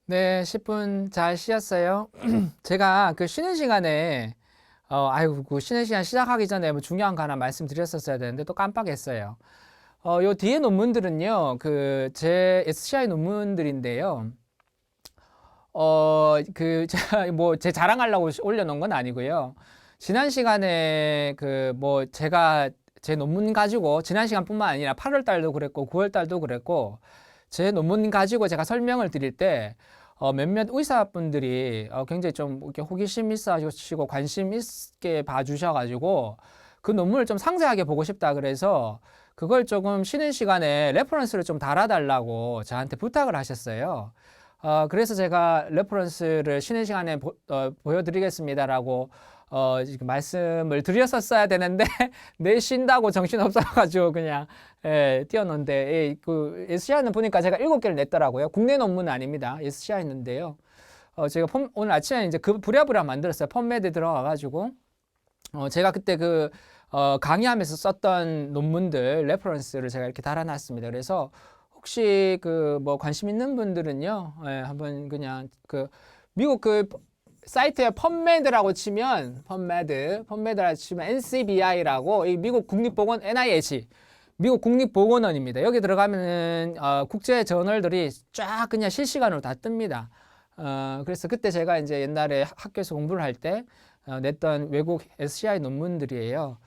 네, 10분 잘 쉬었어요. 제가 그 쉬는 시간에, 아이고, 그 쉬는 시간 시작하기 전에 뭐 중요한 거 하나 말씀드렸었어야 되는데 또 깜빡했어요. 요 뒤에 논문들은요, 제 SCI 논문들인데요. 제가 뭐 제 자랑하려고 올려놓은 건 아니고요. 지난 시간에 제가 제 논문 가지고 지난 시간뿐만 아니라 8월 달도 그랬고 9월 달도 그랬고 제 논문 가지고 제가 설명을 드릴 때 몇몇 의사분들이 굉장히 좀 이렇게 호기심 있으시고 관심 있게 봐주셔가지고 그 논문을 좀 상세하게 보고 싶다 그래서 그걸 조금 쉬는 시간에 레퍼런스를 좀 달아달라고 저한테 부탁을 하셨어요. 그래서 제가 레퍼런스를 쉬는 시간에 보여드리겠습니다라고 지금 말씀을 드렸었어야 되는데 내 쉰다고 정신 없어가지고 그냥 띄웠는데 그 SCI는 보니까 제가 7개를 냈더라고요. 국내 논문은 아닙니다. SCI인데요. 제가 오늘 아침에 이제 그 부랴부랴 만들었어요. 펌메드 들어가가지고 제가 그때 강의하면서 썼던 논문들 레퍼런스를 제가 이렇게 달아놨습니다. 그래서 혹시 뭐 관심 있는 분들은요, 한번 그냥 미국 사이트에 펌메드라고 치면 펌메드라고 치면 NCBI라고 이 미국 국립보건 NIH 미국 국립보건원입니다. 여기 들어가면은 국제 저널들이 쫙 그냥 실시간으로 다 뜹니다. 그래서 그때 제가 이제 옛날에 학교에서 공부를 할 때 냈던 외국 SCI 논문들이에요.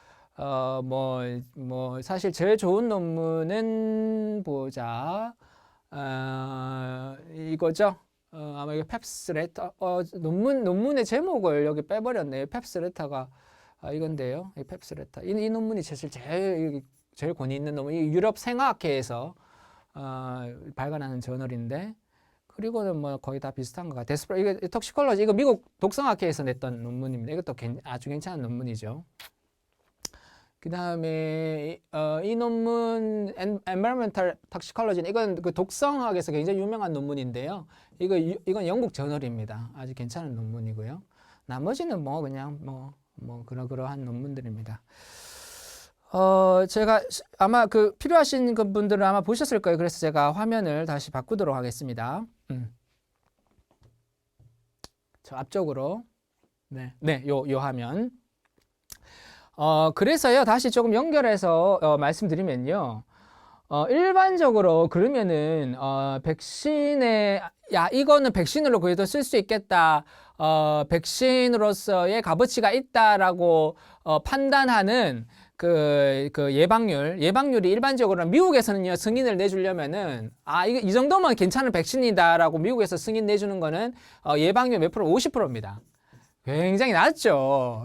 사실 제일 좋은 논문은 보자. 이거죠. 아마 이거 펩스 레터. 논문의 제목을 여기 빼버렸네요. 펩스 레터가 이건데요. 이 펩스 레터. 이 논문이 사실 제일 권위 있는 논문. 이 유럽 생화학회에서 발간하는 저널인데. 그리고는 뭐 거의 다 비슷한 것 같아요. 이거 톡시콜로지. 이거 미국 독성학회에서 냈던 논문입니다. 이것도 아주 괜찮은 논문이죠. 그 다음에 이 논문 Environmental Toxicology 이건 그 독성학에서 굉장히 유명한 논문인데요. 이건 영국 저널입니다. 아주 괜찮은 논문이고요. 나머지는 뭐 그냥 그러한 논문들입니다. 제가 아마 필요하신 분들은 아마 보셨을 거예요. 그래서 제가 화면을 다시 바꾸도록 하겠습니다. 저 앞쪽으로 요 화면. 그래서요, 다시 조금 연결해서 말씀드리면요. 일반적으로 그러면은 이거는 백신으로 그래도 쓸 수 있겠다. 백신으로서의 값어치가 있다라고 판단하는 예방률이 일반적으로는 미국에서는요, 승인을 내주려면은, 이 정도면 괜찮은 백신이다라고 미국에서 승인 내주는 거는 예방률 몇 프로? 50%입니다. 굉장히 낮죠.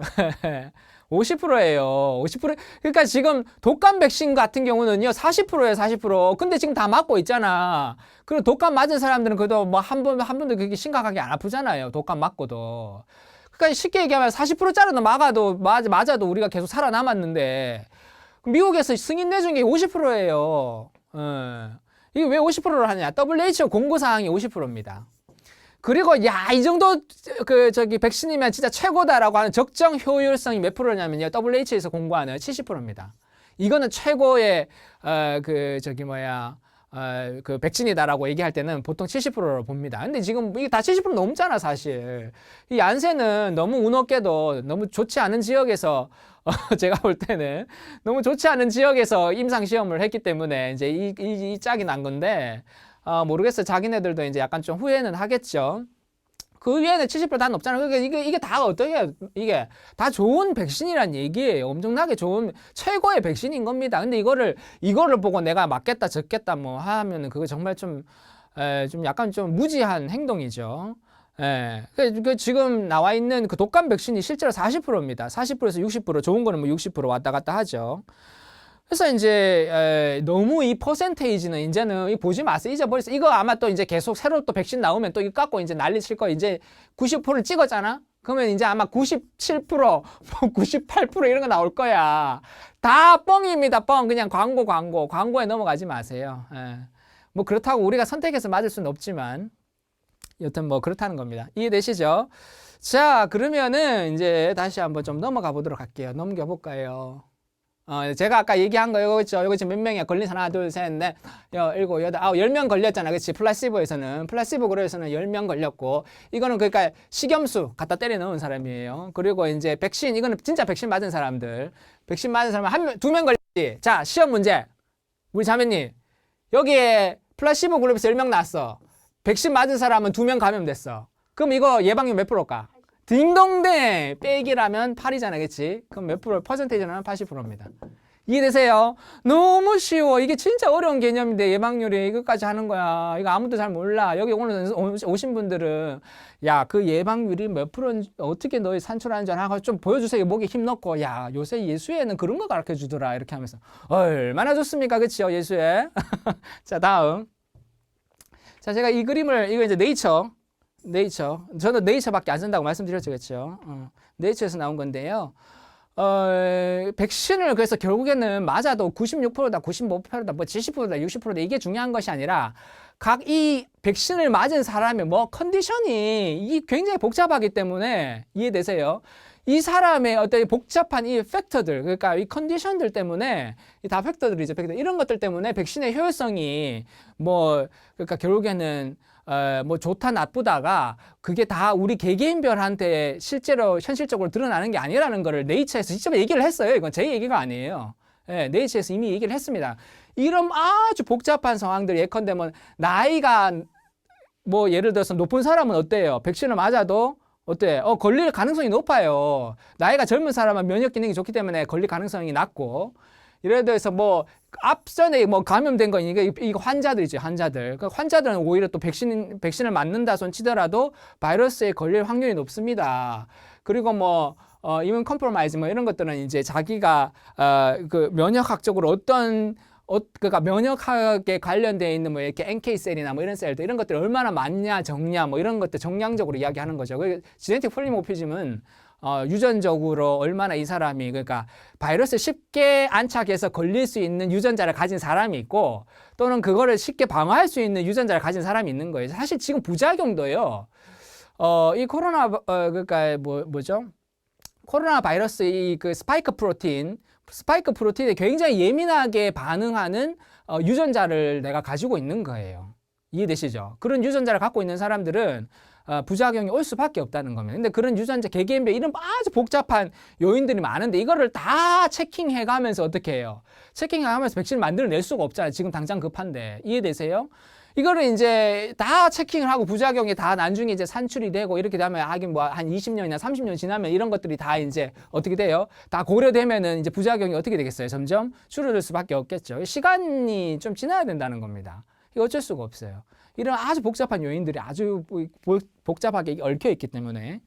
50%예요. 50%. 그러니까 지금 독감 백신 같은 경우는요, 40%예요, 40%. 근데 지금 다 맞고 있잖아. 그리고 독감 맞은 사람들은 그래도 뭐 한 번도 그렇게 심각하게 안 아프잖아요. 독감 맞고도. 그러니까 쉽게 얘기하면 40%짜리도 맞아도 우리가 계속 살아남았는데, 미국에서 승인 내준 게 50%예요. 이게 왜 50%를 하냐? WHO 공고사항이 50%입니다. 그리고 이 정도 백신이면 진짜 최고다라고 하는 적정 효율성이 몇 프로냐면요. WHO에서 공고하는 70%입니다. 이거는 최고의 백신이다라고 얘기할 때는 보통 70%로 봅니다. 근데 지금 이게 다 70% 넘잖아, 사실. 이 얀센은 너무 운 없게도 너무 좋지 않은 지역에서 제가 볼 때는 너무 좋지 않은 지역에서 임상 시험을 했기 때문에 이제 이 짝이 난 건데 모르겠어요. 자기네들도 이제 약간 좀 후회는 하겠죠. 그 위에는 70%다 높잖아요. 그러니까 이게 다 어떻게, 이게 다 좋은 백신이란 얘기예요. 엄청나게 좋은, 최고의 백신인 겁니다. 근데 이거를 보고 내가 맞겠다, 적겠다 뭐 하면은 그거 정말 좀 약간 좀 무지한 행동이죠. 지금 나와 있는 그 독감 백신이 실제로 40%입니다. 40%에서 60%, 좋은 거는 뭐 60% 왔다 갔다 하죠. 그래서 이제 너무 이 퍼센테이지는 이제는 보지 마세요. 잊어버렸어요. 이거 아마 또 이제 계속 새로 또 백신 나오면 또 이거 갖고 이제 난리 칠 거. 이제 90%를 찍었잖아. 그러면 이제 아마 97%, 98% 이런 거 나올 거야. 다 뻥입니다. 뻥. 그냥 광고에 넘어가지 마세요. 뭐 그렇다고 우리가 선택해서 맞을 수는 없지만 여튼 뭐 그렇다는 겁니다. 이해되시죠? 자, 그러면은 이제 다시 한번 좀 넘어가 보도록 할게요. 넘겨볼까요? 제가 아까 얘기한 거 이거 있죠. 이거 지금 몇 명이야? 걸린 사람 하나, 둘, 셋, 넷, 일곱, 여덟, 아홉, 10명 걸렸잖아. 그렇지? 플라시보에서는. 플라시보 그룹에서는 10명 걸렸고, 이거는 그러니까 식염수 갖다 때려 넣은 사람이에요. 그리고 이제 백신, 이거는 진짜 백신 맞은 사람들. 백신 맞은 사람 한 명, 2명 걸렸지. 자, 시험 문제. 우리 자매님, 여기에 플라시보 그룹에서 10명 나왔어. 백신 맞은 사람은 2명 감염됐어. 그럼 이거 예방률 몇 프로일까? 딩동댕! 빼기라면 8이잖아, 그치? 그럼 몇 프로? 퍼센테이지는 80%입니다. 이해되세요? 너무 쉬워. 이게 진짜 어려운 개념인데 예방률이 이것까지 하는 거야. 이거 아무도 잘 몰라. 여기 오늘 오신 분들은 야, 그 예방률이 몇 프로인지 어떻게 너희 산출하는 줄 알아? 좀 보여주세요. 목에 힘 넣고. 야, 요새 예수에는 그런 거 가르쳐 주더라. 이렇게 하면서. 얼마나 좋습니까? 그치요? 예수에. 자, 다음. 자, 제가 이 그림을, 이거 이제 네이처. 저는 네이처밖에 안 쓴다고 말씀드렸죠. 그렇죠? 네이처에서 나온 건데요. 백신을 그래서 결국에는 맞아도 96%다, 95%다, 뭐 70%다, 60%다 이게 중요한 것이 아니라 각 이 백신을 맞은 사람의 뭐 컨디션이 이게 굉장히 복잡하기 때문에 이해되세요? 이 사람의 어떤 복잡한 이 팩터들, 그러니까 이 컨디션들 때문에 이 다 팩터들이죠. 팩터. 이런 것들 때문에 백신의 효율성이 뭐 그러니까 결국에는 뭐 좋다 나쁘다가 그게 다 우리 개개인별한테 실제로 현실적으로 드러나는 게 아니라는 거를 네이처에서 직접 얘기를 했어요. 이건 제 얘기가 아니에요. 네, 네이처에서 이미 얘기를 했습니다. 이런 아주 복잡한 상황들 예컨대 뭐 나이가 뭐 예를 들어서 높은 사람은 어때요? 백신을 맞아도 어때? 걸릴 가능성이 높아요. 나이가 젊은 사람은 면역 기능이 좋기 때문에 걸릴 가능성이 낮고 예를 들어서 뭐 앞전에 뭐 감염된 거 이거 환자들이죠, 환자들. 그 환자들은 오히려 또 백신을 맞는다 손 치더라도 바이러스에 걸릴 확률이 높습니다. 그리고 뭐 이문 컴프로마이즈 뭐 이런 것들은 이제 자기가 그 면역학적으로 그러니까 면역학에 관련되어 있는 뭐 이렇게 NK 셀이나 뭐 이런 셀들 이런 것들이 얼마나 많냐 적냐 뭐 이런 것들 정량적으로 이야기하는 거죠. 그 지네틱 폴리모피즘은 유전적으로 얼마나 이 사람이 그러니까 바이러스 쉽게 안착해서 걸릴 수 있는 유전자를 가진 사람이 있고 또는 그거를 쉽게 방어할 수 있는 유전자를 가진 사람이 있는 거예요. 사실 지금 부작용도요. 이 코로나 그러니까 뭐죠? 코로나 바이러스 이 그 스파이크 프로틴에 굉장히 예민하게 반응하는 유전자를 내가 가지고 있는 거예요. 이해되시죠? 그런 유전자를 갖고 있는 사람들은 부작용이 올 수밖에 없다는 겁니다. 근데 그런 유전자 개개인별 이런 아주 복잡한 요인들이 많은데 이거를 다 체킹해 가면서 어떻게 해요? 체킹해 가면서 백신을 만들어낼 수가 없잖아요. 지금 당장 급한데. 이해되세요? 이거를 이제 다 체킹을 하고 부작용이 다 나중에 이제 산출이 되고 이렇게 되면 하긴 뭐 한 20년이나 30년 지나면 이런 것들이 다 이제 어떻게 돼요? 다 고려되면은 이제 부작용이 어떻게 되겠어요? 점점 줄어들 수밖에 없겠죠. 시간이 좀 지나야 된다는 겁니다. 이거 어쩔 수가 없어요. 이런 아주 복잡한 요인들이 아주 복잡하게 얽혀 있기 때문에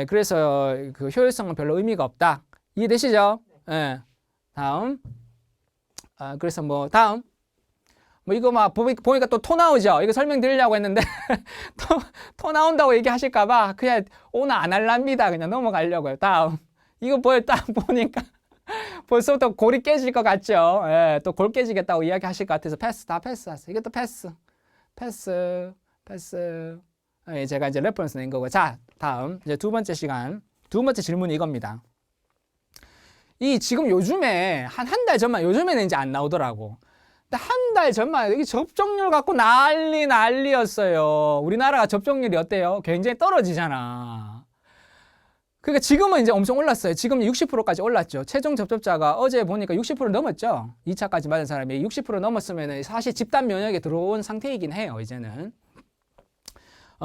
그래서 그 효율성은 별로 의미가 없다. 이해되시죠? 예. 다음. 그래서 뭐 다음. 뭐 이거 막 보니까 또 토 나오죠. 이거 설명드리려고 했는데 토 나온다고 얘기하실까봐 그냥 오늘 안 할랍니다. 그냥 넘어가려고요. 다음. 이거 딱 보니까 벌써부터 골이 깨질 것 같죠. 예, 또 골 깨지겠다고 이야기하실 것 같아서 다 패스하세요. 이것도 패스. 예, 제가 이제 레퍼런스 낸 거고. 자, 다음 이제 두 번째 질문이 이겁니다. 이 지금 요즘에 한 달 전만 요즘에는 이제 안 나오더라고. 한 달 전만 이 접종률 갖고 난리였어요. 우리나라가 접종률이 어때요? 굉장히 떨어지잖아. 그러니까 지금은 이제 엄청 올랐어요. 지금 60%까지 올랐죠. 최종 접촉자가 어제 보니까 60% 넘었죠. 2차까지 맞은 사람이 60% 넘었으면 사실 집단 면역에 들어온 상태이긴 해요. 이제는.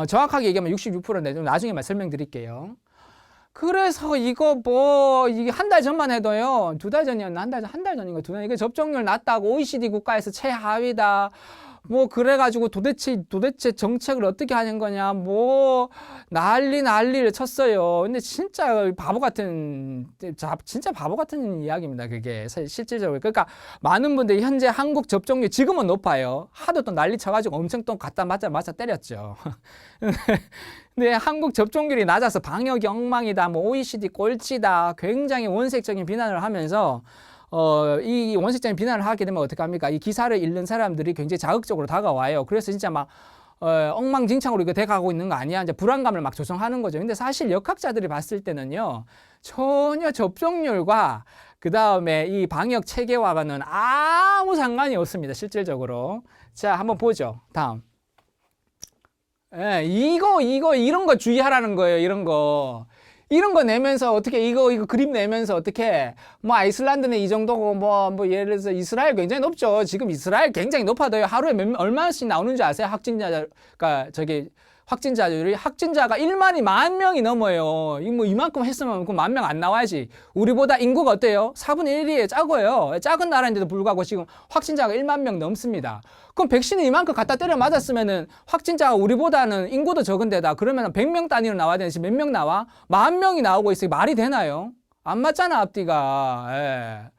정확하게 얘기하면 66%인데 좀 나중에 설명드릴게요. 그래서 이거 뭐 이게 한 달 전만 해도요. 2달 전이었나? 한 달 전인가? 2달. 이게 접종률 낮다고 OECD 국가에서 최하위다. 뭐 그래가지고 도대체 정책을 어떻게 하는 거냐 뭐 난리를 쳤어요. 근데 진짜 바보 같은 이야기입니다. 그게 실질적으로. 그러니까 많은 분들이 현재 한국 접종률 지금은 높아요. 하도 또 난리 쳐가지고 엄청 또 갖다 맞아 때렸죠. 근데 한국 접종률이 낮아서 방역이 엉망이다, 뭐 OECD 꼴찌다, 굉장히 원색적인 비난을 하면서 이 원색적인 비난을 하게 되면 어떡합니까? 이 기사를 읽는 사람들이 굉장히 자극적으로 다가와요. 그래서 진짜 막 엉망진창으로 이거 돼가고 있는 거 아니야? 이제 불안감을 막 조성하는 거죠. 근데 사실 역학자들이 봤을 때는요, 전혀 접종률과 그 다음에 이 방역 체계와는 아무 상관이 없습니다. 실질적으로. 자, 한번 보죠. 다음. 예, 이런 거 주의하라는 거예요. 이런 거. 이런 거 내면서 어떻게 이거 그림 내면서 어떻게 뭐 아이슬란드는 이 정도고 뭐 예를 들어서 이스라엘 굉장히 높죠. 지금 이스라엘 굉장히 높아져요. 하루에 얼마씩 나오는 줄 아세요? 확진자가 확진자가 1만이 10,000명이 넘어요. 뭐 이만큼 했으면 그 10,000명 안 나와야지. 우리보다 인구가 어때요? 4분의 1이에요. 작아요. 작은 나라인데도 불구하고 지금 확진자가 10,000명 넘습니다. 그럼 백신을 이만큼 갖다 때려 맞았으면은 확진자가 우리보다는 인구도 적은데다 그러면 100명 단위로 나와야 되는지 몇 명 나와? 10,000명이 나오고 있어요. 말이 되나요? 안 맞잖아, 앞뒤가. 예.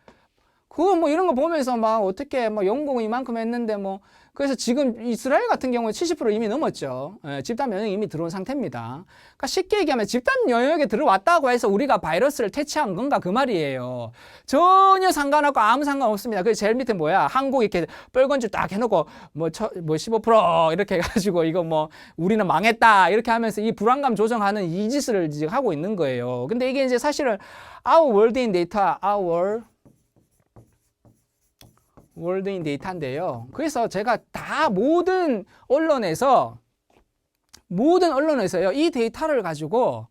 그거 뭐 이런 거 보면서 막 어떻게 뭐 영국은 이만큼 했는데 뭐 그래서 지금 이스라엘 같은 경우에 70% 이미 넘었죠. 예, 집단 면역이 이미 들어온 상태입니다. 그러니까 쉽게 얘기하면 집단 면역에 들어왔다고 해서 우리가 바이러스를 퇴치한 건가 그 말이에요. 전혀 상관없고 아무 상관없습니다. 그 제일 밑에 뭐야? 한국 이렇게 빨간 줄 딱 해놓고 뭐 15% 이렇게 해가지고 이거 뭐 우리는 망했다 이렇게 하면서 이 불안감 조정하는 이 짓을 지금 하고 있는 거예요. 근데 이게 이제 사실은 our world in data, our 월드인 데이터인데요. 그래서 제가 다 모든 언론에서요 이 데이터를 가지고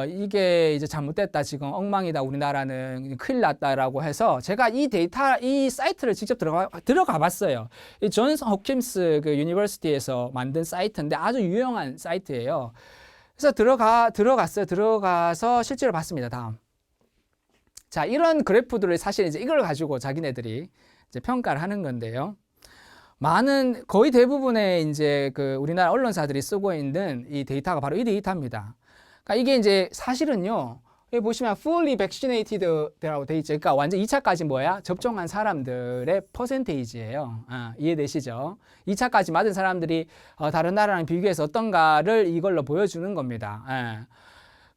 이게 이제 잘못됐다 지금 엉망이다 우리나라는 큰일 났다라고 해서 제가 이 사이트를 직접 들어가 봤어요. 이 존스 홉킨스 그 유니버시티에서 만든 사이트인데 아주 유용한 사이트예요. 그래서 들어갔어요. 들어가서 실제로 봤습니다. 다음. 자, 이런 그래프들을 사실 이제 이걸 가지고 자기네들이 이제 평가를 하는 건데요. 거의 대부분의 이제 그 우리나라 언론사들이 쓰고 있는 이 데이터가 바로 이 데이터입니다. 그러니까 이게 이제 사실은요, 여기 보시면 fully vaccinated라고 돼 있죠. 그러니까 완전 2차까지 뭐야? 접종한 사람들의 퍼센테이지예요. 이해되시죠? 2차까지 맞은 사람들이 다른 나라랑 비교해서 어떤가를 이걸로 보여주는 겁니다.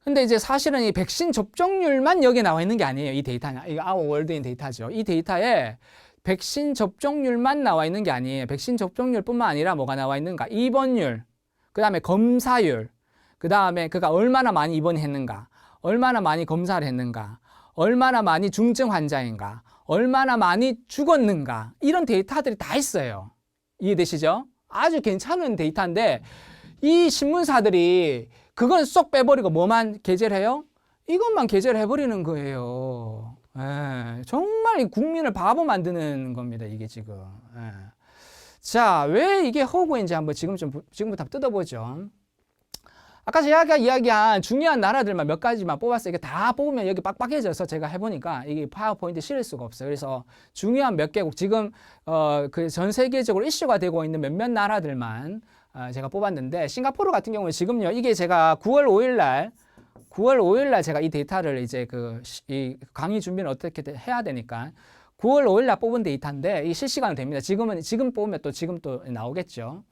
근데 이제 사실은 이 백신 접종률만 여기에 나와 있는 게 아니에요. 이 데이터는. 이거 our world인 데이터죠. 이 데이터에 백신 접종률만 나와 있는 게 아니에요. 백신 접종률뿐만 아니라 뭐가 나와 있는가? 입원율, 그 다음에 검사율, 그 다음에 그가 얼마나 많이 입원했는가, 얼마나 많이 검사를 했는가, 얼마나 많이 중증 환자인가, 얼마나 많이 죽었는가, 이런 데이터들이 다 있어요. 이해되시죠? 아주 괜찮은 데이터인데 이 신문사들이 그건 쏙 빼버리고 뭐만 게재를 해요? 이것만 게재를 해버리는 거예요. 정말 국민을 바보 만드는 겁니다. 이게 지금. 자, 왜 이게 허구인지 한번 지금부터 뜯어보죠. 아까 제가 이야기한 중요한 나라들만 몇 가지만 뽑았어요. 이게 다 뽑으면 여기 빡빡해져서 제가 해보니까 이게 파워포인트 실을 수가 없어요. 그래서 중요한 몇 개국 지금 그 전 세계적으로 이슈가 되고 있는 몇몇 나라들만 제가 뽑았는데 싱가포르 같은 경우는 지금요 이게 제가 9월 5일 날 제가 이 데이터를 이제 이 강의 준비는 어떻게 해야 되니까 9월 5일 날 뽑은 데이터인데 이 실시간으로 됩니다. 지금 뽑으면 지금 또 나오겠죠.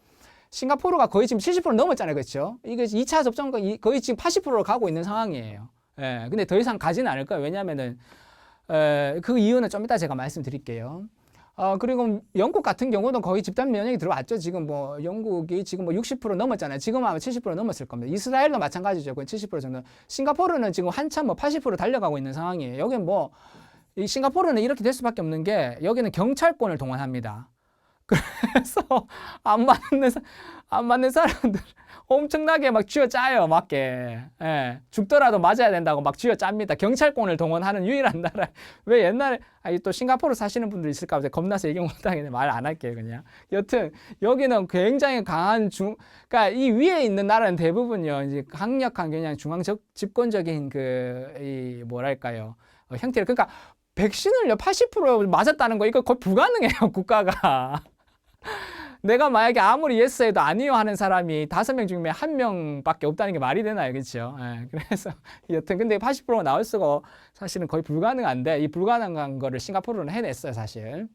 싱가포르가 거의 지금 70% 넘었잖아요. 그렇죠? 이게 2차 접종 거의 지금 80%로 가고 있는 상황이에요. 근데 더 이상 가지는 않을 거예요. 왜냐하면은 그 이유는 좀 이따 제가 말씀드릴게요. 그리고 영국 같은 경우도 거의 집단 면역이 들어왔죠. 지금 뭐 영국이 지금 뭐 60% 넘었잖아요. 지금 아마 70% 넘었을 겁니다. 이스라엘도 마찬가지죠. 거의 70% 정도. 싱가포르는 지금 한참 뭐 80% 달려가고 있는 상황이에요. 여기는 이 싱가포르는 이렇게 될 수밖에 없는 게 여기는 경찰권을 동원합니다. 그래서 안 맞는 사람들 엄청나게 막 쥐어짜요. 맞게. 죽더라도 맞아야 된다고 막 쥐어짭니다. 경찰권을 동원하는 유일한 나라. 왜 옛날에 또 싱가포르 사시는 분들 있을까 봐 겁나서 얘기 못하겠네. 말 안 할게요. 그냥. 여튼 여기는 굉장히 강한 그러니까 이 위에 있는 나라는 대부분요. 이제 강력한 그냥 중앙 집권적인 이 뭐랄까요. 형태를 그러니까 백신을요 80% 맞았다는 거 이거 거의 불가능해요. 국가가. 내가 만약에 아무리 예스 해도 아니요 하는 사람이 5명 중에 1명밖에 없다는 게 말이 되나요? 그렇죠? 그래서 여튼 근데 80%가 나올 수가 사실은 거의 불가능한데 이 불가능한 거를 싱가포르는 해냈어요, 사실.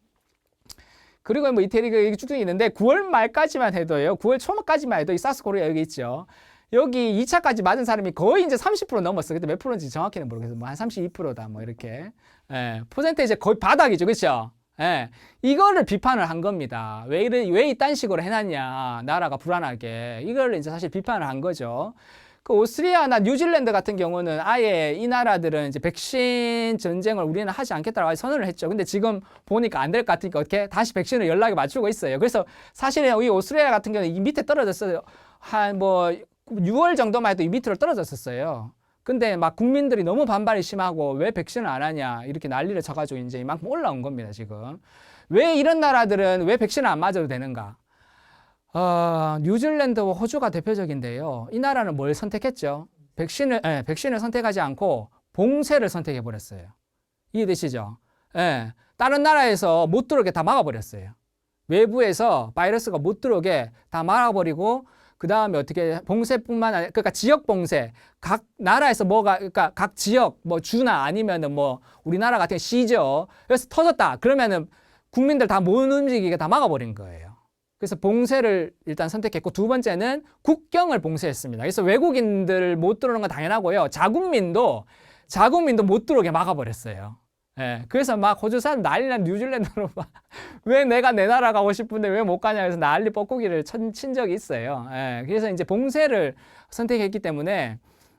그리고 뭐 이태리가 쭉 있는데 9월 말까지만 해도요. 9월 초까지만 해도 이 사스 코리아 여기 있죠. 여기 2차까지 맞은 사람이 거의 이제 30% 넘었어. 그때 몇 프로인지 정확히는 모르겠어요. 뭐 한 32%다 뭐 이렇게. 퍼센테이지 거의 바닥이죠. 그렇죠? 이거를 비판을 한 겁니다. 왜 이딴 식으로 해놨냐. 나라가 불안하게. 이걸 이제 사실 비판을 한 거죠. 그 오스트리아나 뉴질랜드 같은 경우는 아예 이 나라들은 이제 백신 전쟁을 우리는 하지 않겠다고 선언을 했죠. 근데 지금 보니까 안 될 것 같으니까 어떻게 다시 백신을 연락에 맞추고 있어요. 그래서 사실은 이 오스트리아 같은 경우는 이 밑에 떨어졌어요. 한 뭐 6월 정도만 해도 이 밑으로 떨어졌었어요. 근데 막 국민들이 너무 반발이 심하고 왜 백신을 안 하냐 이렇게 난리를 쳐가지고 이제 이만큼 올라온 겁니다, 지금. 왜 이런 나라들은 왜 백신을 안 맞아도 되는가? 뉴질랜드와 호주가 대표적인데요. 이 나라는 뭘 선택했죠? 백신을 선택하지 않고 봉쇄를 선택해 버렸어요. 이해되시죠? 예, 다른 나라에서 못 들어오게 다 막아버렸어요. 외부에서 바이러스가 못 들어오게 다 막아버리고 그 다음에 어떻게 봉쇄뿐만 아니라 그러니까 지역 봉쇄 각 나라에서 그러니까 각 지역 뭐 주나 아니면은 뭐 우리나라 같은 시죠. 그래서 터졌다 그러면은 국민들 다 못 움직이게 다 막아버린 거예요. 그래서 봉쇄를 일단 선택했고 두 번째는 국경을 봉쇄했습니다. 그래서 외국인들 못 들어오는 건 당연하고요. 자국민도 못 들어오게 막아버렸어요. 예, 그래서 막 호주 사람 난리난 뉴질랜드로 막 왜 내가 내 나라 가고 싶은데 왜 못 가냐 해서 난리 뻐꾸기를 친 적이 있어요. 예, 그래서 이제 봉쇄를 선택했기 때문에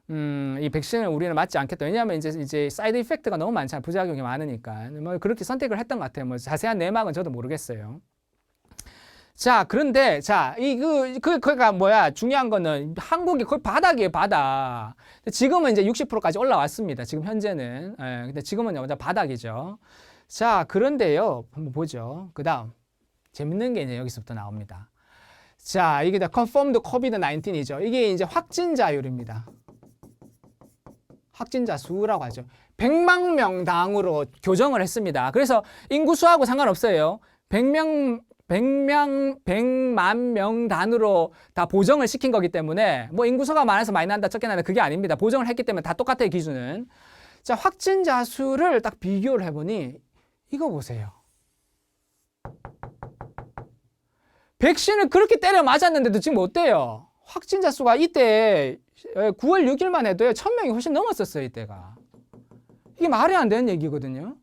이 백신을 우리는 맞지 않겠다. 왜냐하면 이제 사이드 이펙트가 너무 많잖아요. 부작용이 많으니까. 뭐 그렇게 선택을 했던 것 같아요. 뭐 자세한 내막은 저도 모르겠어요. 자, 그런데, 자, 그니까 뭐야, 중요한 거는 한국이 거의 바닥이에요, 바닥. 지금은 이제 60%까지 올라왔습니다. 지금 현재는. 예, 근데 지금은 완전 바닥이죠. 자, 그런데요, 한번 보죠. 그 다음, 재밌는 게 이제 여기서부터 나옵니다. 자, 이게 다 confirmed COVID-19이죠. 이게 이제 확진자율입니다. 확진자 수라고 하죠. 100만 명당으로 교정을 했습니다. 그래서 인구수하고 상관없어요. 100만 명 단으로 다 보정을 시킨 거기 때문에 뭐 인구수가 많아서 많이 난다 적게 난다 그게 아닙니다. 보정을 했기 때문에 다 똑같아요, 기준은. 자, 확진자 수를 딱 비교를 해보니 이거 보세요. 백신을 그렇게 때려 맞았는데도 지금 어때요? 확진자 수가 이때 9월 6일만 해도요 1000명이 훨씬 넘었었어요, 이때가. 이게 말이 안 되는 얘기거든요.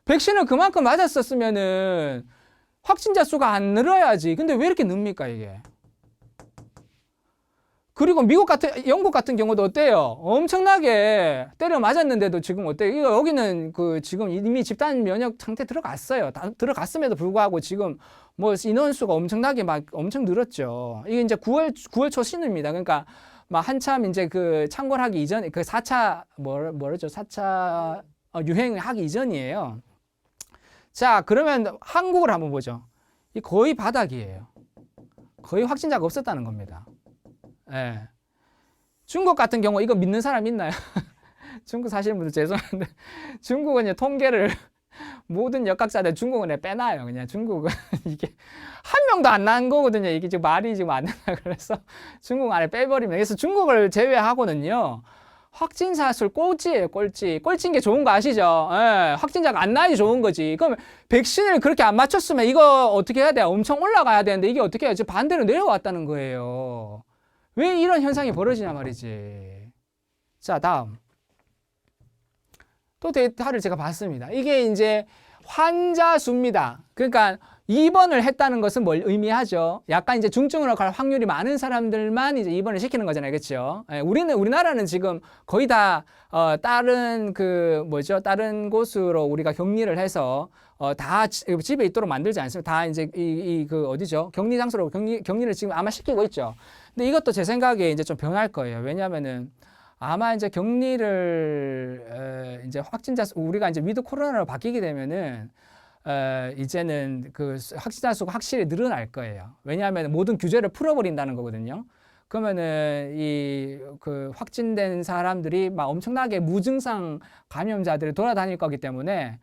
백신을 그만큼 맞았었으면은 확진자 수가 안 늘어야지. 근데 왜 이렇게 늡니까, 이게? 그리고 영국 같은 경우도 어때요? 엄청나게 때려 맞았는데도 지금 어때요? 이거 여기는 지금 이미 집단 면역 상태 들어갔어요. 다 들어갔음에도 불구하고 지금 뭐 인원수가 엄청나게 막 엄청 늘었죠. 이게 이제 9월 초 신호입니다. 그러니까 막 한참 이제 창궐하기 이전, 4차, 뭐랬죠? 4차 유행하기 이전이에요. 자, 그러면 한국을 한번 보죠. 이 거의 바닥이에요. 거의 확진자가 없었다는 겁니다. 예. 중국 같은 경우 이거 믿는 사람 있나요? 중국 사시는 분들 죄송한데 중국은 이제 통계를 모든 역학자들 중국은 빼놔요. 그냥 중국은 이게 한 명도 안 난 거거든요. 이게 지금 말이 지금 안 된다 그래서 중국 안에 빼버리면 그래서 중국을 제외하고는요. 확진자 수 꼴찌예요, 꼴찌. 꼴찌인 게 좋은 거 아시죠? 예, 확진자가 안 나야지 좋은 거지. 그럼 백신을 그렇게 안 맞췄으면 이거 어떻게 해야 돼? 엄청 올라가야 되는데 이게 어떻게 해야지? 반대로 내려왔다는 거예요. 왜 이런 현상이 벌어지냐 말이지. 자, 다음. 또 데이터를 제가 봤습니다. 이게 이제 환자 수입니다. 그러니까 입원을 했다는 것은 뭘 의미하죠? 약간 이제 중증으로 갈 확률이 많은 사람들만 이제 입원을 시키는 거잖아요. 그렇죠? 예, 우리나라는 지금 거의 다 다른 다른 곳으로 우리가 격리를 해서 다 집에 있도록 만들지 않습니다. 다 이제 어디죠? 격리 장소로 격리를 지금 아마 시키고 있죠. 근데 이것도 제 생각에 이제 좀 변할 거예요. 왜냐하면은 아마 이제 격리를 이제 우리가 이제 위드 코로나로 바뀌게 되면은 이제는 확진자 수가 확실히 늘어날 거예요. 왜냐하면 모든 규제를 풀어버린다는 거거든요. 그러면은 확진된 사람들이 막 엄청나게 무증상 감염자들이 돌아다닐 거기 때문에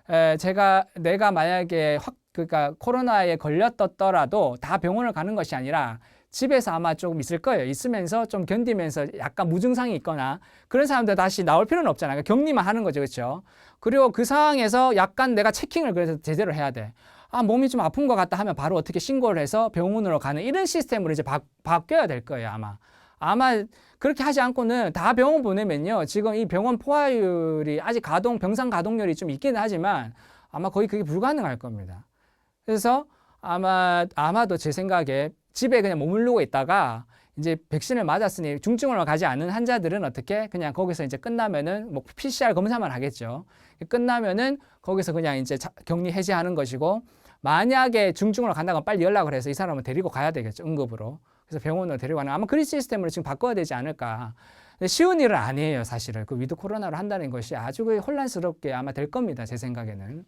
내가 만약에 그러니까 코로나에 걸렸더라도 다 병원을 가는 것이 아니라 집에서 아마 조금 있을 거예요. 있으면서 좀 견디면서 약간 무증상이 있거나 그런 사람들 다시 나올 필요는 없잖아요. 격리만 하는 거죠. 그렇죠? 그리고 그 상황에서 약간 내가 체킹을 그래서 제대로 해야 돼. 아, 몸이 좀 아픈 것 같다 하면 바로 어떻게 신고를 해서 병원으로 가는 이런 시스템으로 이제 바뀌어야 될 거예요. 아마 그렇게 하지 않고는 다 병원 보내면요. 지금 이 병원 포화율이 아직 병상 가동률이 좀 있기는 하지만 아마 거의 그게 불가능할 겁니다. 그래서 아마도 제 생각에 집에 그냥 머무르고 있다가 이제 백신을 맞았으니 중증으로 가지 않은 환자들은 어떻게 그냥 거기서 이제 끝나면은 뭐 PCR 검사만 하겠죠. 끝나면은 거기서 그냥 이제 격리 해제하는 것이고, 만약에 중증으로 간다고 빨리 연락을 해서 이 사람을 데리고 가야 되겠죠. 응급으로. 그래서 병원으로 데리고 가는, 아마 그런 시스템으로 지금 바꿔야 되지 않을까. 근데 쉬운 일은 아니에요, 사실은. 그 위드 코로나로 한다는 것이 아주 혼란스럽게 아마 될 겁니다, 제 생각에는.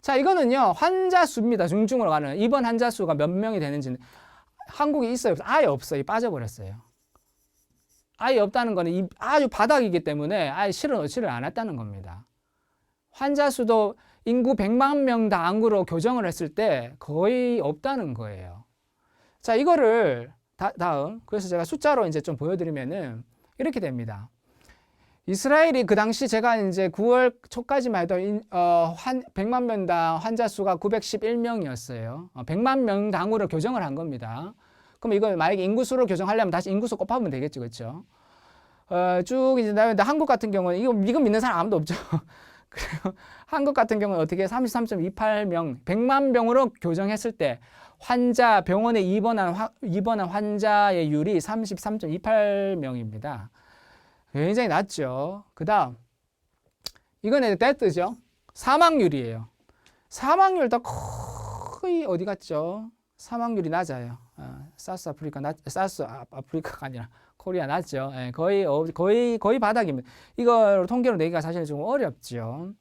자, 이거는요, 환자 수입니다. 중증으로 가는. 입원 환자 수가 몇 명이 되는지는 한국에 있어요? 아예 없어요. 빠져버렸어요. 아예 없다는 거는 아주 바닥이기 때문에 아예 실어 넣지를 않았다는 겁니다. 환자 수도 인구 100만 명당으로 교정을 했을 때 거의 없다는 거예요. 자, 이거를 다음, 그래서 제가 숫자로 이제 좀 보여드리면은 이렇게 됩니다. 이스라엘이 그 당시 제가 이제 9월 초까지만 해도 100만 명당 환자 수가 911명이었어요. 100만 명당으로 교정을 한 겁니다. 그럼 이걸 만약에 인구수로 교정하려면 다시 인구수 곱하면 되겠죠, 그렇죠? 쭉 이제 나오는데 한국 같은 경우는 이거 믿는 사람 아무도 없죠. 그리고 한국 같은 경우는 어떻게 33.28명, 100만 병으로 교정했을 때 병원에 입원한 환자의 율이 33.28명입니다. 굉장히 낮죠. 그 다음, 이건 데스죠. 사망률이에요. 사망률도 거의 어디 갔죠? 사망률이 낮아요. 사우스 아프리카가 아니라 코리아 낮죠. 예, 거의 바닥입니다. 이걸 통계로 내기가 사실 좀 어렵죠.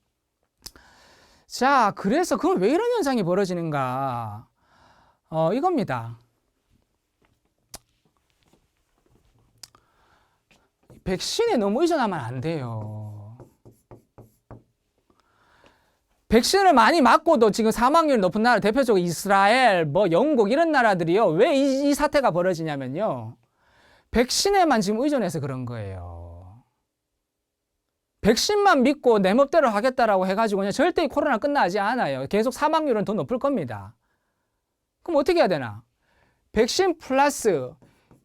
자, 그래서 그럼 왜 이런 현상이 벌어지는가? 이겁니다. 백신에 너무 의존하면 안 돼요. 백신을 많이 맞고도 지금 사망률 높은 나라, 대표적으로 이스라엘, 뭐 영국 이런 나라들이요. 왜 이 사태가 벌어지냐면요. 백신에만 지금 의존해서 그런 거예요. 백신만 믿고 내 멋대로 하겠다라고 해가지고 그냥 절대 코로나 끝나지 않아요. 계속 사망률은 더 높을 겁니다. 그럼 어떻게 해야 되나? 백신 플러스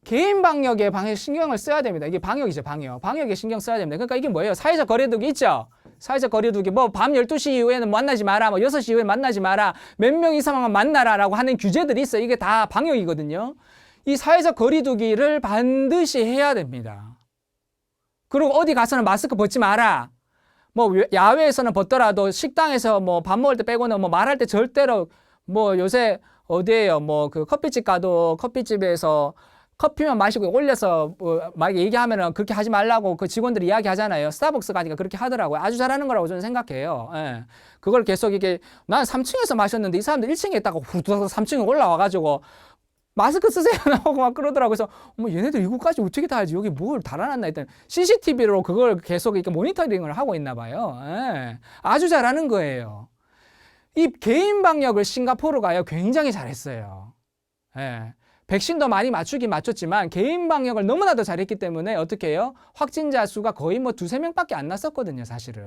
개인 방역에 신경을 써야 됩니다. 이게 방역이죠, 방역. 방역에 신경 써야 됩니다. 그러니까 이게 뭐예요? 사회적 거리두기 있죠? 사회적 거리두기, 뭐, 밤 12시 이후에는 만나지 마라, 뭐, 6시 이후에 만나지 마라, 몇 명 이상만 만나라, 라고 하는 규제들이 있어요. 이게 다 방역이거든요. 이 사회적 거리두기를 반드시 해야 됩니다. 그리고 어디 가서는 마스크 벗지 마라. 뭐, 야외에서는 벗더라도 식당에서 뭐, 밥 먹을 때 빼고는 뭐, 말할 때 절대로 뭐, 요새 어디에요? 뭐, 그 커피집 가도 커피집에서 커피만 마시고 올려서 막 얘기하면은 그렇게 하지 말라고 그 직원들이 이야기하잖아요. 스타벅스 가니까 그렇게 하더라고요. 아주 잘하는 거라고 저는 생각해요. 예. 그걸 계속 이게 난 3층에서 마셨는데 이 사람들 1층에 있다가 후두둑 3층에 올라와가지고 마스크 쓰세요 나오고 막 그러더라고요. 그래서 얘네들 이거까지 어떻게 다 하지? 여기 뭘 달아놨나 했더니 CCTV로 그걸 계속 이렇게 모니터링을 하고 있나 봐요. 예. 아주 잘하는 거예요. 이 개인 방역을 싱가포르가요 굉장히 잘했어요. 예. 백신도 많이 맞췄지만 개인 방역을 너무나도 잘했기 때문에 어떻게 해요? 확진자 수가 거의 뭐 2~3명밖에 안 났었거든요, 사실은.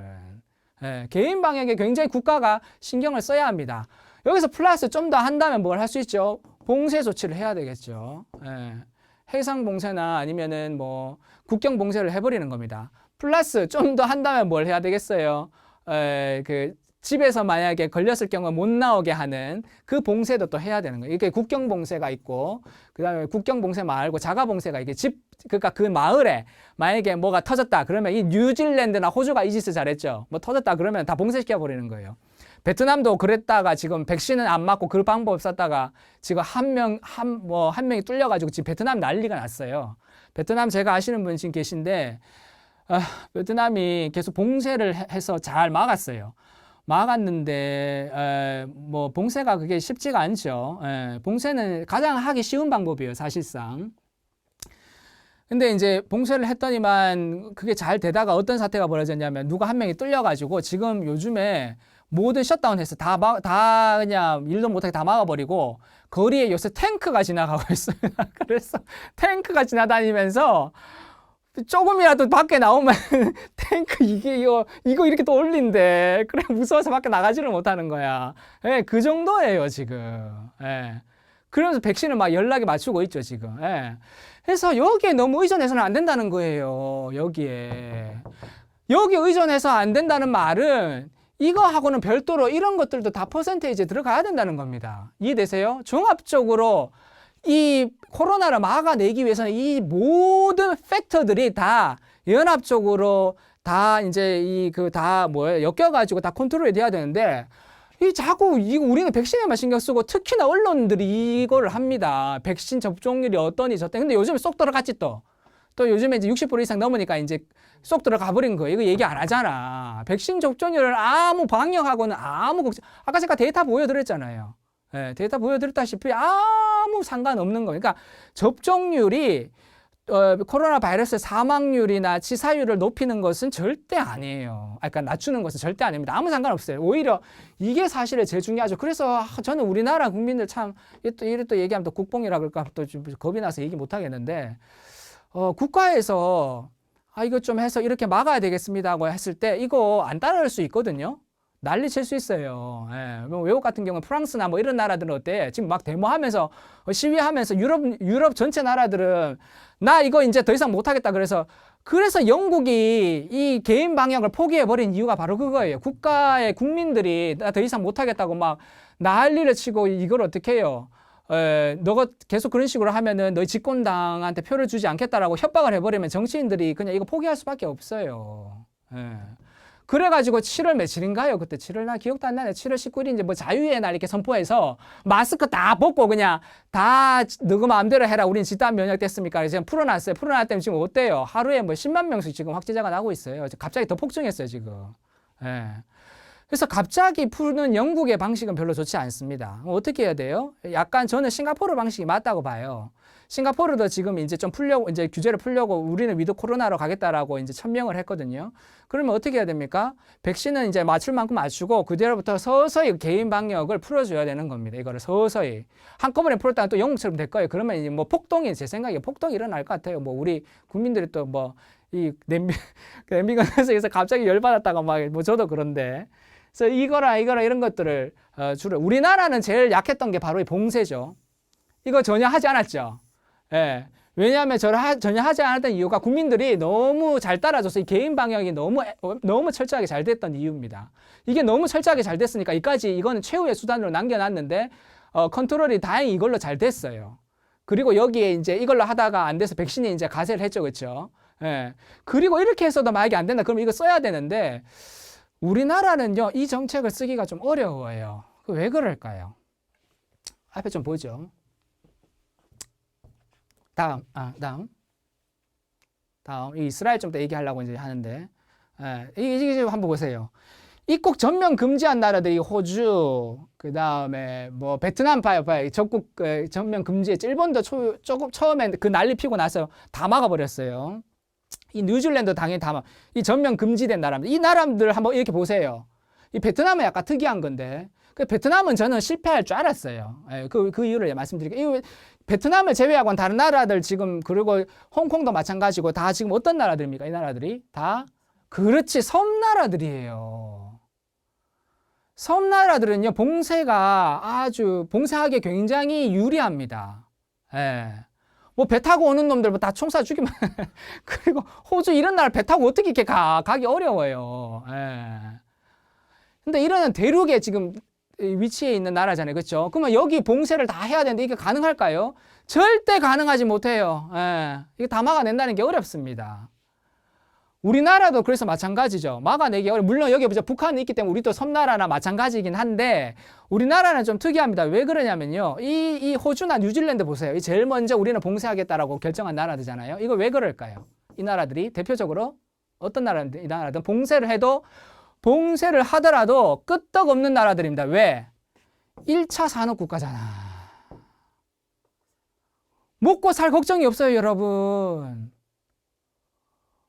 예, 개인 방역에 굉장히 국가가 신경을 써야 합니다. 여기서 플러스 좀 더 한다면 뭘 할 수 있죠? 봉쇄 조치를 해야 되겠죠. 예, 해상 봉쇄나 아니면은 뭐 국경 봉쇄를 해버리는 겁니다. 플러스 좀 더 한다면 뭘 해야 되겠어요? 집에서 만약에 걸렸을 경우 못 나오게 하는 그 봉쇄도 또 해야 되는 거예요. 이게 국경 봉쇄가 있고, 그 다음에 국경 봉쇄 말고 자가 봉쇄가 이게 그러니까 그 마을에 만약에 뭐가 터졌다 그러면 이 뉴질랜드나 호주가 이 짓을 잘했죠. 뭐 터졌다 그러면 다 봉쇄시켜 버리는 거예요. 베트남도 그랬다가 지금 백신은 안 맞고 그 방법 썼다가 지금 한 명이 뚫려가지고 지금 베트남 난리가 났어요. 베트남 제가 아시는 분 지금 계신데, 베트남이 계속 봉쇄를 해서 잘 막았어요. 막았는데 뭐 봉쇄가 그게 쉽지가 않죠. 봉쇄는 가장 하기 쉬운 방법이에요, 사실상. 근데 이제 봉쇄를 했더니만 그게 잘 되다가 어떤 사태가 벌어졌냐면 누가 한 명이 뚫려가지고 지금 요즘에 모든 셧다운해서 다 그냥 일도 못하게 다 막아버리고 거리에 요새 탱크가 지나가고 있어요. 그래서 탱크가 지나다니면서 조금이라도 밖에 나오면 탱크 이거 이렇게 또 올린대. 그래 무서워서 밖에 나가지를 못하는 거야. 예, 그 정도예요 지금. 예. 그러면서 백신을 막 연락에 맞추고 있죠 지금. 예. 그래서 여기에 너무 의존해서는 안 된다는 거예요. 여기에 의존해서 안 된다는 말은 이거하고는 별도로 이런 것들도 다 퍼센테이지에 들어가야 된다는 겁니다. 이해되세요? 종합적으로 이 코로나를 막아내기 위해서는 이 모든 팩터들이 다 연합적으로 다 이제 엮여가지고 다 컨트롤이 돼야 되는데 이 자꾸 이거 우리는 백신에만 신경 쓰고 특히나 언론들이 이걸 합니다. 백신 접종률이 어떠니 저떠니. 근데 요즘에 쏙 들어갔지 또. 또 요즘에 이제 60% 이상 넘으니까 이제 쏙 들어가 버린 거예요. 이거 얘기 안 하잖아. 백신 접종률을 아무 방역하고는 아무 걱정. 아까 제가 데이터 보여드렸잖아요. 네, 데이터 보여드렸다시피 아무 상관없는 거예요. 그러니까 접종률이 코로나 바이러스 사망률이나 치사율을 높이는 것은 절대 아니에요. 그러니까 낮추는 것은 절대 아닙니다. 아무 상관없어요. 오히려 이게 사실은 제일 중요하죠. 그래서 저는 우리나라 국민들 참, 이래 또 얘기하면 또 국뽕이라 그럴까 또 좀 겁이 나서 얘기 못 하겠는데, 국가에서 이거 좀 해서 이렇게 막아야 되겠습니다고 했을 때 이거 안 따라할 수 있거든요. 난리 칠 수 있어요. 예. 뭐 외국 같은 경우는 프랑스나 뭐 이런 나라들은 어때? 지금 막 데모하면서 시위하면서 유럽 전체 나라들은 나 이거 이제 더 이상 못하겠다 그래서 영국이 이 개인 방역을 포기해 버린 이유가 바로 그거예요. 국가의 국민들이 나 더 이상 못하겠다고 막 난리를 치고 이걸 어떻게 해요? 너가 계속 그런 식으로 하면은 너희 집권당한테 표를 주지 않겠다라고 협박을 해버리면 정치인들이 그냥 이거 포기할 수밖에 없어요. 예. 그래가지고 7월 며칠인가요? 그때 7월 날 기억도 안 나네. 7월 19일인지 뭐 자유의 날 이렇게 선포해서 마스크 다 벗고 그냥 다 너그 마음대로 해라. 우린 집단 면역 됐습니까? 그래서 지금 풀어놨어요. 풀어놨다면 지금 어때요? 하루에 뭐 10만 명씩 지금 확진자가 나고 있어요. 갑자기 더 폭증했어요, 지금. 예. 그래서 갑자기 푸는 영국의 방식은 별로 좋지 않습니다. 어떻게 해야 돼요? 약간 저는 싱가포르 방식이 맞다고 봐요. 싱가포르도 지금 이제 좀 풀려고, 이제 규제를 풀려고 우리는 위드 코로나로 가겠다라고 이제 천명을 했거든요. 그러면 어떻게 해야 됩니까? 백신은 이제 맞출 만큼 맞추고 그대로부터 서서히 개인 방역을 풀어줘야 되는 겁니다. 이거를 서서히. 한꺼번에 풀었다가 또 영국처럼 될 거예요. 그러면 이제 뭐 폭동이, 제 생각에 폭동이 일어날 것 같아요. 뭐 우리 국민들이 또 뭐 이 냄비 건너서 갑자기 열받았다가 막 뭐 저도 그런데. 그래서 이거라 이런 것들을 주로 우리나라는 제일 약했던 게 바로 이 봉쇄죠. 이거 전혀 하지 않았죠. 예. 왜냐하면 전혀 하지 않았던 이유가 국민들이 너무 잘 따라줘서 이 개인 방역이 너무 철저하게 잘 됐던 이유입니다. 이게 너무 철저하게 잘 됐으니까 이거는 최후의 수단으로 남겨놨는데 컨트롤이 다행히 이걸로 잘 됐어요. 그리고 여기에 이제 이걸로 하다가 안 돼서 백신이 이제 가세를 했죠, 그렇죠? 예. 그리고 이렇게 해서도 만약에 안 된다, 그럼 이거 써야 되는데 우리나라는요 이 정책을 쓰기가 좀 어려워요. 왜 그럴까요? 앞에 좀 보죠. 다음. 이 이스라엘 좀 더 얘기하려고 이제 하는데, 이게 한번 보세요. 입국 전면 금지한 나라들이 호주, 그 다음에 뭐 베트남 봐요. 적국 전면 금지에 일본도 조금 처음에 그 난리 피고 나서 다 막아버렸어요. 이 뉴질랜드 당연히 이 전면 금지된 나라입니다. 이 나라들 한번 이렇게 보세요. 이 베트남은 약간 특이한 건데, 그 베트남은 저는 실패할 줄 알았어요. 그 이유를 말씀드릴게요. 베트남을 제외하고는 다른 나라들 지금, 그리고 홍콩도 마찬가지고 다 지금 어떤 나라들입니까? 이 나라들이 다 그렇지, 섬나라들이에요. 섬나라들은요 봉쇄가 봉쇄하기 굉장히 유리합니다. 뭐 배 타고 오는 놈들 뭐 다 총 쏴 죽이면 그리고 호주 이런 나라 배 타고 어떻게 이렇게 가기 어려워요. 근데 이런 대륙에 지금 위치해 있는 나라잖아요. 그렇죠? 그러면 여기 봉쇄를 다 해야 되는데 이게 가능할까요? 절대 가능하지 못해요. 이게 다 막아낸다는 게 어렵습니다. 우리나라도 그래서 마찬가지죠. 막아내기 어려워. 물론 여기 보자, 북한이 있기 때문에 우리도 섬나라나 마찬가지이긴 한데 우리나라는 좀 특이합니다. 왜 그러냐면요. 이 호주나 뉴질랜드 보세요. 이 제일 먼저 우리는 봉쇄하겠다라고 결정한 나라들잖아요. 이거 왜 그럴까요? 이 나라들이 대표적으로 어떤 나라든 이 나라든 봉쇄를 하더라도 끄떡없는 나라들입니다. 왜? 1차 산업 국가잖아. 먹고 살 걱정이 없어요, 여러분.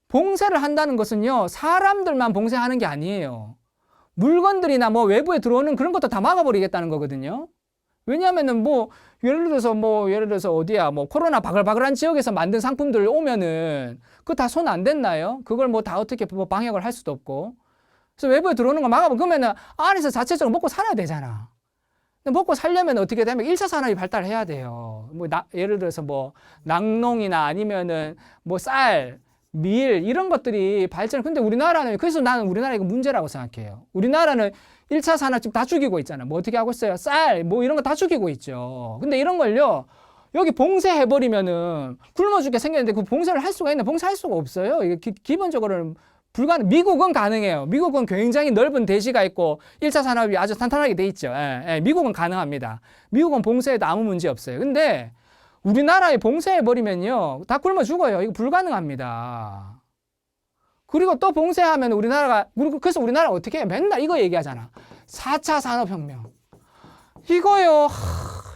봉쇄를 한다는 것은요, 사람들만 봉쇄하는 게 아니에요. 물건들이나 뭐 외부에 들어오는 그런 것도 다 막아버리겠다는 거거든요. 왜냐하면은 예를 들어서 어디야, 코로나 바글바글한 지역에서 만든 상품들 오면은 그거 다 손 안 댔나요? 그걸 다 어떻게 방역을 할 수도 없고. 그래서 외부에 들어오는 거 막아버리면 그러면은 안에서 자체적으로 먹고 살아야 되잖아. 근데 먹고 살려면 어떻게 되면 1차 산업이 발달해야 돼요. 예를 들어서 낙농이나 아니면은 쌀, 밀 이런 것들이 발전. 근데 우리나라는, 그래서 나는 우리나라 이거 문제라고 생각해요. 우리나라는 1차 산업 지금 다 죽이고 있잖아. 어떻게 하고 있어요? 쌀 이런 거 다 죽이고 있죠. 근데 이런 걸요 여기 봉쇄해버리면은 굶어 죽게 생겼는데 그 봉쇄를 할 수가 있나? 봉쇄할 수가 없어요. 이게 기본적으로는 미국은 가능해요. 미국은 굉장히 넓은 대지가 있고 1차 산업이 아주 탄탄하게 돼 있죠. 미국은 가능합니다. 미국은 봉쇄해도 아무 문제 없어요. 근데 우리나라에 봉쇄해버리면요, 다 굶어 죽어요. 이거 불가능합니다. 그리고 또 봉쇄하면 그래서 우리나라 어떻게 해요? 맨날 이거 얘기하잖아. 4차 산업혁명. 이거요,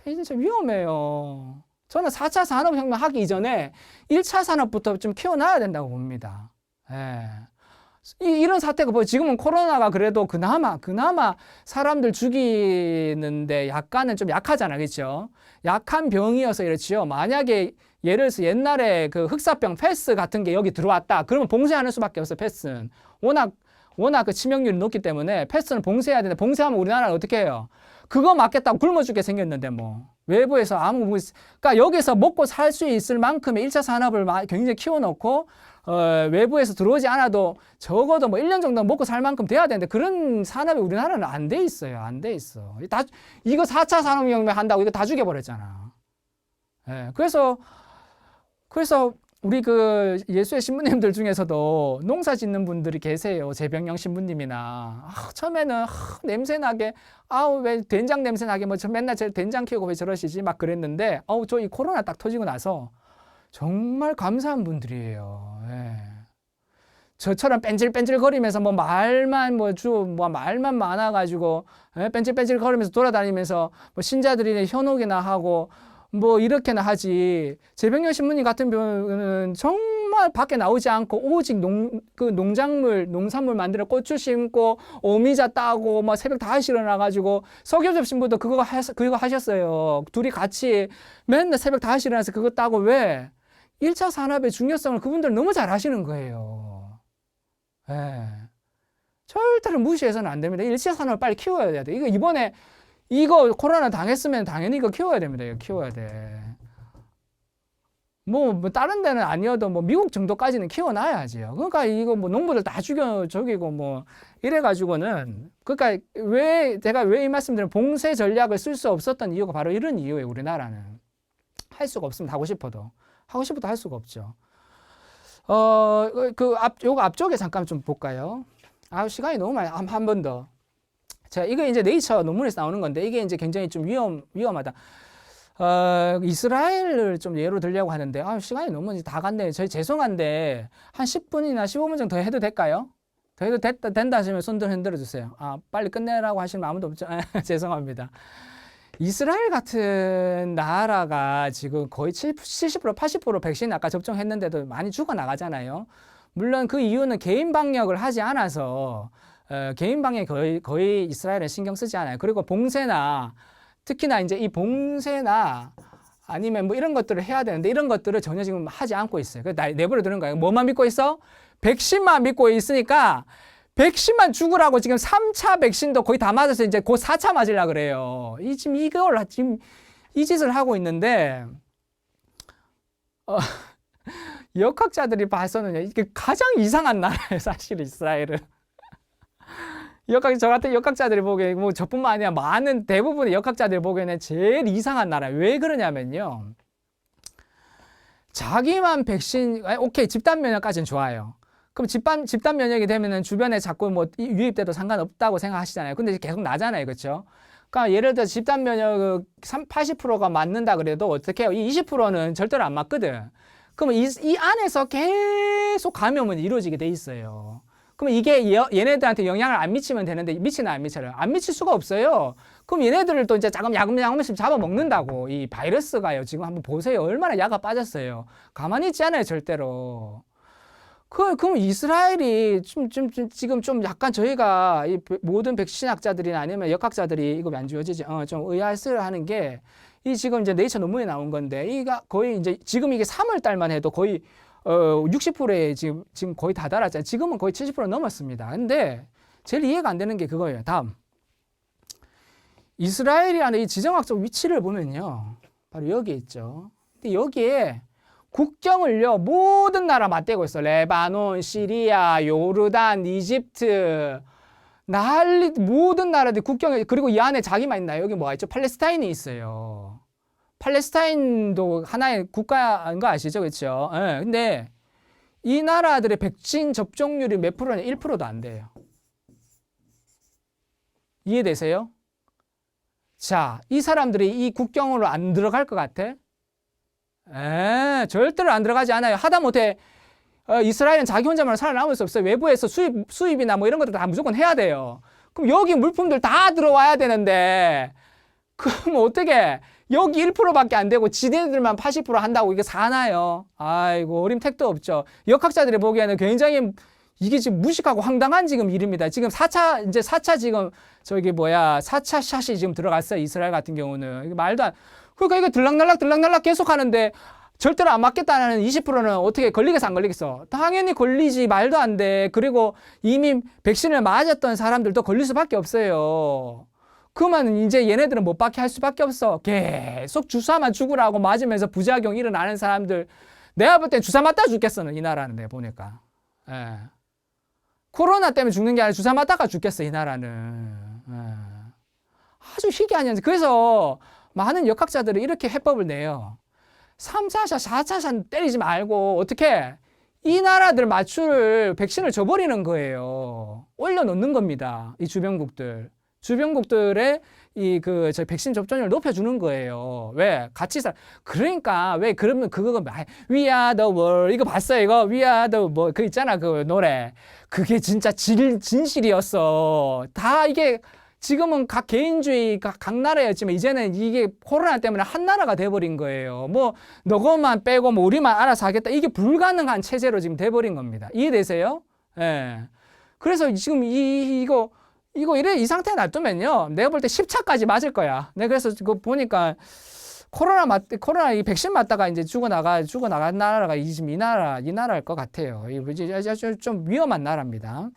이게 진짜 위험해요. 저는 4차 산업혁명 하기 이전에 1차 산업부터 좀 키워놔야 된다고 봅니다. 이런 사태가 지금은 코로나가 그래도 그나마 사람들 죽이는데 약간은 좀 약하잖아, 그렇죠? 약한 병이어서 이렇지요. 만약에 예를 들어서 옛날에 그 흑사병 패스 같은 게 여기 들어왔다. 그러면 봉쇄하는 수밖에 없어. 패스는 워낙 그 치명률이 높기 때문에 패스는 봉쇄해야 되는데, 봉쇄하면 우리나라는 어떻게 해요? 그거 맞겠다고 굶어 죽게 생겼는데 뭐 외부에서 그러니까 여기서 먹고 살 수 있을 만큼의 1차 산업을 굉장히 키워놓고 외부에서 들어오지 않아도 적어도 뭐 1년 정도 먹고 살 만큼 돼야 되는데, 그런 산업이 우리나라는 안 돼 있어요. 안 돼 있어. 이거 4차 산업혁명 한다고 이거 다 죽여버렸잖아. 그래서 우리 그 예수의 신부님들 중에서도 농사 짓는 분들이 계세요. 재병영 신부님이나. 처음에는 냄새 나게, 왜 된장 냄새 나게, 뭐 맨날 된장 키우고 왜 저러시지? 막 그랬는데, 저 이 코로나 딱 터지고 나서 정말 감사한 분들이에요. 저처럼 뺀질뺀질거리면서 말만 많아가지고 뺀질뺀질거리면서 돌아다니면서 뭐 신자들이 현혹이나 하고 뭐 이렇게나 하지. 재병영 신부님 같은 경우는 정말 밖에 나오지 않고 오직 농산물 만들어 고추 심고 오미자 따고 막 새벽 5시 일어나가지고, 서교섭 신부도 그거 하셨어요. 둘이 같이 맨날 새벽 5시 일어나서 그거 따고. 왜? 1차 산업의 중요성을 그분들 너무 잘 아시는 거예요. 절대로 무시해서는 안 됩니다. 1차 산업을 빨리 키워야 돼. 이거 코로나 당했으면 당연히 이거 키워야 됩니다. 이거 키워야 돼. 뭐 다른 데는 아니어도 뭐 미국 정도까지는 키워놔야지요. 그러니까 이거 뭐 농부들 다 죽이고 뭐 이래가지고는, 그러니까 제가 왜 이 말씀드리면 봉쇄 전략을 쓸 수 없었던 이유가 바로 이런 이유예요. 우리나라는 할 수가 없습니다. 하고 싶어도 할 수가 없죠. 요거 앞쪽에 잠깐 좀 볼까요? 시간이 너무 많이. 한 번 더. 자, 이거 이제 네이처 논문에서 나오는 건데, 이게 이제 굉장히 좀 위험하다. 이스라엘을 좀 예로 들려고 하는데, 시간이 너무 다 갔네요. 저희 죄송한데, 한 10분이나 15분 정도 더 해도 될까요? 더 해도 된다 하시면 손 흔들어 주세요. 빨리 끝내라고 하시면 아무도 없죠? 죄송합니다. 이스라엘 같은 나라가 지금 거의 70%, 80% 백신 아까 접종했는데도 많이 죽어나가잖아요. 물론 그 이유는 개인 방역을 하지 않아서, 개인 방역에 거의 이스라엘은 신경 쓰지 않아요. 그리고 봉쇄나, 특히나 이제 이 봉쇄나 아니면 뭐 이런 것들을 해야 되는데, 이런 것들을 전혀 지금 하지 않고 있어요. 내버려 두는 거예요. 뭐만 믿고 있어? 백신만 믿고 있으니까, 백신만 죽으라고 지금 3차 백신도 거의 다 맞아서 이제 곧 4차 맞으려고 그래요. 지금 이 짓을 하고 있는데, 역학자들이 봐서는 이게 가장 이상한 나라예요, 사실 이스라엘은. 저 같은 역학자들이 보기에, 뭐 저뿐만 아니라 많은 대부분의 역학자들이 보기에는 제일 이상한 나라예요. 왜 그러냐면요, 자기만 백신, 오케이, 집단 면역까지는 좋아요. 그럼 집단 면역이 되면은 주변에 자꾸 뭐 유입돼도 상관없다고 생각하시잖아요. 근데 계속 나잖아요. 그렇죠? 그러니까 예를 들어 집단 면역 80%가 맞는다 그래도 어떻게 해요? 이 20%는 절대로 안 맞거든. 그러면 이 안에서 계속 감염은 이루어지게 돼 있어요. 그러면 이게 얘네들한테 영향을 안 미치면 되는데, 미치나 안 미쳐요? 안 미칠 수가 없어요. 그럼 얘네들을 또 이제 야금야금씩 잡아먹는다고. 이 바이러스가요. 지금 한번 보세요. 얼마나 야가 빠졌어요. 가만히 있지 않아요, 절대로. 그럼 이스라엘이 지금 좀 약간 저희가 이 모든 백신학자들이나 아니면 역학자들이 이거 안 지워지지, 좀 의아해하는 게, 이 지금 이제 네이처 논문에 나온 건데, 이가 거의 이제 지금 이게 3월 달만 해도 거의 60%에 지금 거의 다 달았잖아요. 지금은 거의 70% 넘었습니다. 근데 제일 이해가 안 되는 게 그거예요. 다음. 이스라엘이라는 이 지정학적 위치를 보면요, 바로 여기에 있죠. 근데 여기에 국경을요, 모든 나라 맞대고 있어. 레바논, 시리아, 요르단, 이집트, 모든 나라들이 국경에, 그리고 이 안에 자기만 있나요? 여기 뭐가 있죠? 팔레스타인이 있어요. 팔레스타인도 하나의 국가인 거 아시죠? 그렇죠? 예. 근데 이 나라들의 백신 접종률이 몇 프로냐? 1%도 안 돼요. 이해되세요? 자, 이 사람들이 이 국경으로 안 들어갈 것 같아? 절대로 안 들어가지 않아요. 하다못해 이스라엘은 자기 혼자만 살아남을 수 없어요. 외부에서 수입이나 뭐 이런 것들 다 무조건 해야 돼요. 그럼 여기 물품들 다 들어와야 되는데 그럼 어떻게 여기 1%밖에 안 되고 지네들만 80% 한다고 이게 사나요? 아이고 어림 택도 없죠. 역학자들이 보기에는 굉장히 이게 지금 무식하고 황당한 지금 일입니다. 지금 4차 지금 4차 샷이 지금 들어갔어요. 이스라엘 같은 경우는. 이게 말도 안, 그러니까 이거 들락날락 계속 하는데 절대로 안 맞겠다는 20%는 어떻게 걸리겠어, 안 걸리겠어? 당연히 걸리지. 말도 안 돼. 그리고 이미 백신을 맞았던 사람들도 걸릴 수밖에 없어요. 그러면 이제 얘네들은 못 받게 할 수밖에 없어. 계속 주사만 죽으라고 맞으면서 부작용 일어나는 사람들. 내가 볼 땐 주사 맞다 죽겠어. 이 나라는 내가 보니까. 예. 코로나 때문에 죽는 게 아니라 주사 맞다가 죽겠어. 이 나라는. 예. 아주 희귀한 현상. 그래서 많은 역학자들이 이렇게 해법을 내요. 3차샷, 4차샷 때리지 말고 어떻게 이 나라들 맞출 백신을 줘버리는 거예요. 올려놓는 겁니다. 이 주변국들의 저 백신 접종률을 높여주는 거예요. 왜? 같이 그러니까 왜 그러면 그거 We are the world 이거 봤어요? 이거 We are the 뭐 그 있잖아 그 노래. 그게 진짜 진실이었어. 다 이게 지금은 각 개인주의, 각 나라였지만 이제는 이게 코로나 때문에 한 나라가 돼버린 거예요. 뭐 너것만 빼고 뭐 우리만 알아서 하겠다. 이게 불가능한 체제로 지금 돼버린 겁니다. 이해되세요? 예. 그래서 지금 이거 이 상태에 놔두면요. 내가 볼 때 10차까지 맞을 거야. 내가 그래서 그거 보니까 코로나 이 백신 맞다가 이제 죽어나간 나라가 지금 이 나라일 것 같아요. 이제 좀 위험한 나라입니다.